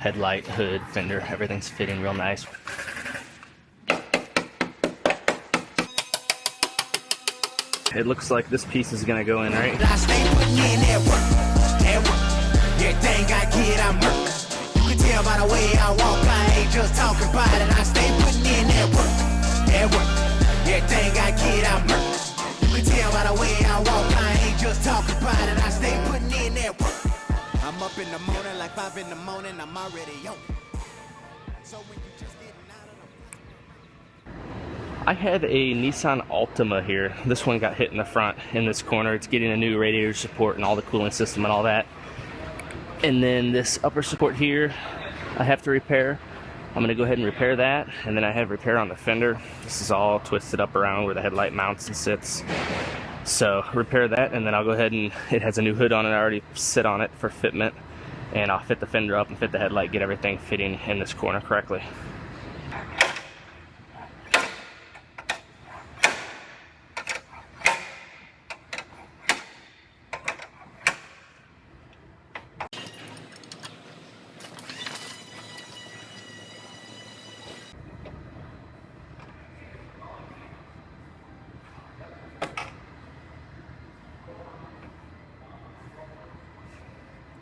Headlight, hood, fender, everything's fitting real nice. It looks like this piece is gonna go in, right? I stay putting in that work. Everything I get, I'm hurt. You can tell by the way I walk, I ain't just talking about it. I stay putting in that work. Everything I get, I'm hurt. You can tell by the way I walk, I ain't just talking about it. I stay putting in that work. I'm up in the morning, like 5 in the morning, I'm already on. So when you just getting out of the... I have a Nissan Altima here. This one got hit in the front in this corner. It's getting a new radiator support and all the cooling system and all that. And then this upper support here, I have to repair. I'm gonna go ahead and repair that. And then I have repair on the fender. This is all twisted up around where the headlight mounts and sits. So repair that, and then I'll go ahead and it has a new hood on it. I already sit on it for fitment. And I'll fit the fender up and fit the headlight, get everything fitting in this corner correctly.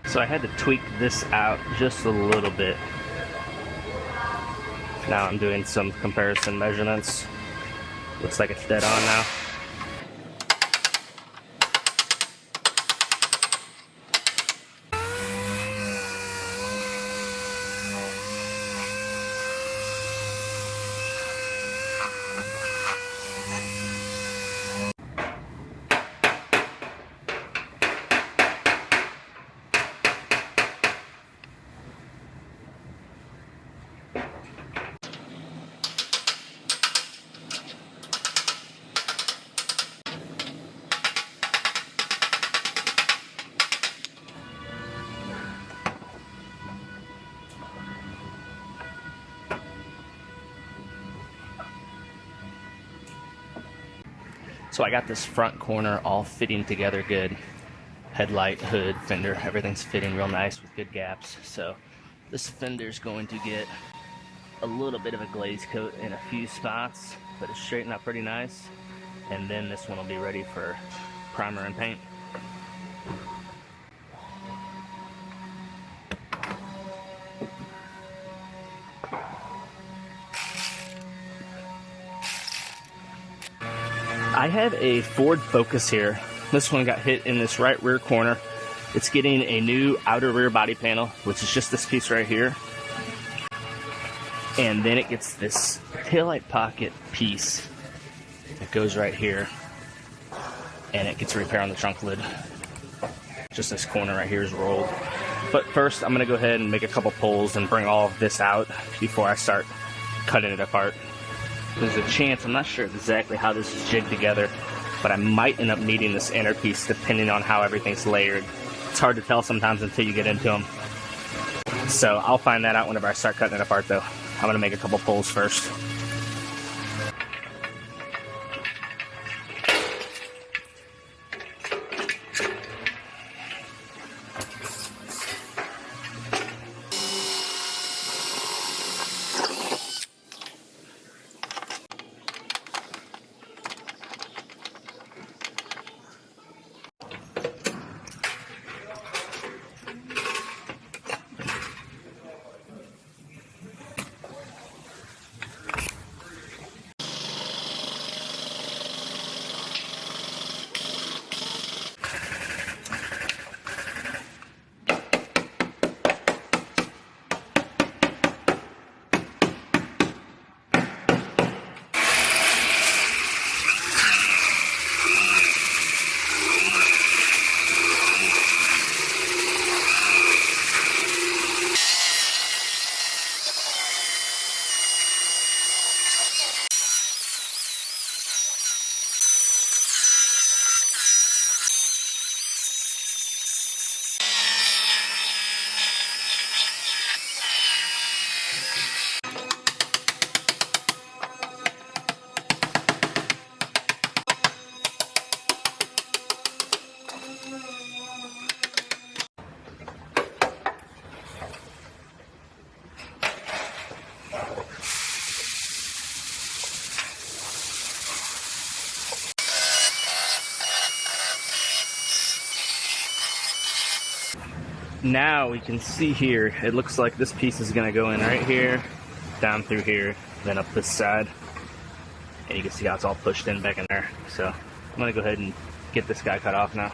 So I had to tweak this out just a little bit. Now I'm doing some comparison measurements. Looks like it's dead on now. So I got this front corner all fitting together good. Headlight, hood, fender, everything's fitting real nice with good gaps. So this fender's going to get a little bit of a glaze coat in a few spots, but it's straightened out pretty nice. And then this one will be ready for primer and paint. I have a Ford Focus here. This one got hit in this right rear corner. It's getting a new outer rear body panel, which is just this piece right here. And then it gets this taillight pocket piece that goes right here. And it gets a repair on the trunk lid. Just this corner right here is rolled. But first, I'm gonna go ahead and make a couple pulls and bring all of this out before I start cutting it apart. There's a chance, I'm not sure exactly how this is jigged together, but I might end up needing this inner piece depending on how everything's layered. It's hard to tell sometimes until you get into them. So I'll find that out whenever I start cutting it apart though. I'm gonna make a couple pulls first. now we can see here, it looks like this piece is going to go in right here, down through here, then up this side. And you can see how it's all pushed in back in there. So I'm going to go ahead and get this guy cut off now.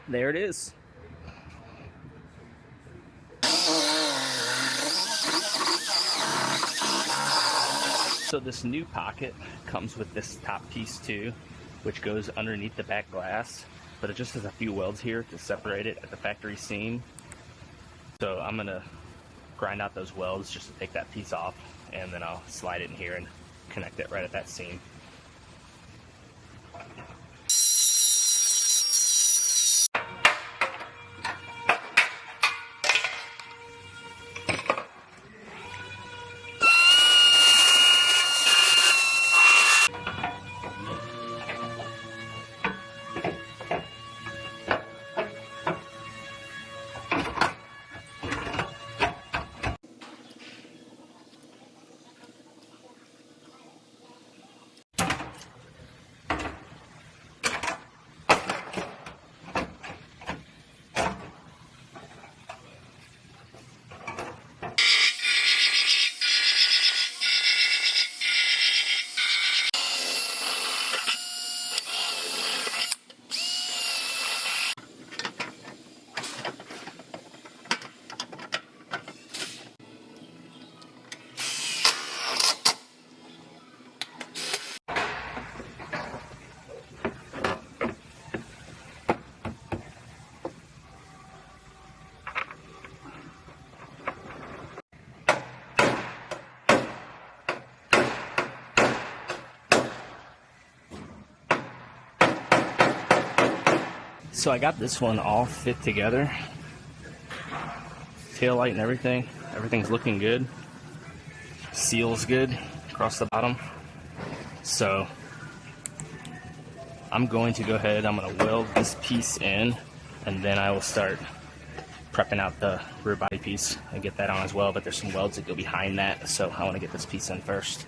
There it is. So this new pocket comes with this top piece too, which goes underneath the back glass, but it just has a few welds here to separate it at the factory seam. So I'm gonna grind out those welds just to take that piece off, and then I'll slide it in here and connect it right at that seam. So I got this one all fit together. Tail light and everything. Everything's looking good. Seal's good across the bottom. So I'm going to go ahead, I'm going to weld this piece in, and then I will start prepping out the rear body piece and get that on as well. But there's some welds that go behind that, so I want to get this piece in first.